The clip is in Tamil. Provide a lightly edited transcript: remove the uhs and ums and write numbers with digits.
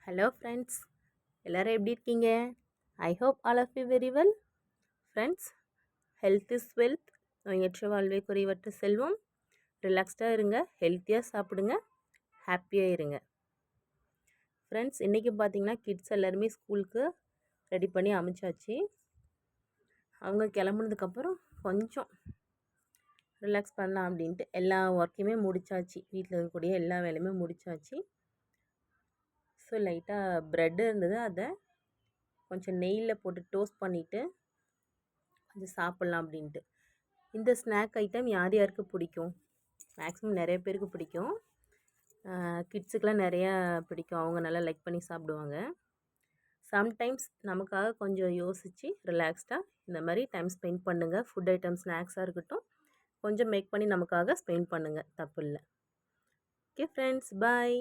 ஹலோ ஃப்ரெண்ட்ஸ், எல்லோரும் எப்படி இருக்கீங்க? I hope all of you very well. Friends, health is wealth. நோயற்ற வாழ்வே குறைவற்ற செல்வம். ரிலாக்ஸ்டாக இருங்க, ஹெல்த்தியாக சாப்பிடுங்க, ஹாப்பியாக இருங்க. ஃப்ரெண்ட்ஸ், இன்றைக்கி பார்த்தீங்கன்னா கிட்ஸ் எல்லாருமே ஸ்கூலுக்கு ரெடி பண்ணி அனுப்பிச்சாச்சு. அவங்க கிளம்புனதுக்கப்புறம் கொஞ்சம் ரிலாக்ஸ் பண்ணலாம் அப்படின்ட்டு எல்லா ஒர்க்கையுமே முடிச்சாச்சு. வீட்டில் இருக்கக்கூடிய எல்லா வேலையுமே முடிச்சாச்சு. ஸோ லைட்டாக ப்ரெட்டு இருந்தது, அதை கொஞ்சம் நெய்யில் போட்டு டோஸ்ட் பண்ணிவிட்டு கொஞ்சம் சாப்பிட்லாம் அப்படின்ட்டு. இந்த ஸ்நாக் ஐட்டம் யார் யாருக்கு பிடிக்கும்? மேக்ஸிமம் நிறைய பேருக்கு பிடிக்கும். கிட்ஸுக்கெலாம் நிறையா பிடிக்கும். அவங்க நல்லா லைக் பண்ணி சாப்பிடுவாங்க. சம்டைம்ஸ் நமக்காக கொஞ்சம் யோசித்து ரிலாக்ஸ்டாக இந்த மாதிரி டைம் ஸ்பெண்ட் பண்ணுங்கள். ஃபுட் ஐட்டம் ஸ்நாக்ஸாக இருக்கட்டும், கொஞ்சம் மேக் பண்ணி நமக்காக ஸ்பெண்ட் பண்ணுங்கள், தப்பு இல்லை. ஓகே ஃப்ரெண்ட்ஸ், பாய்.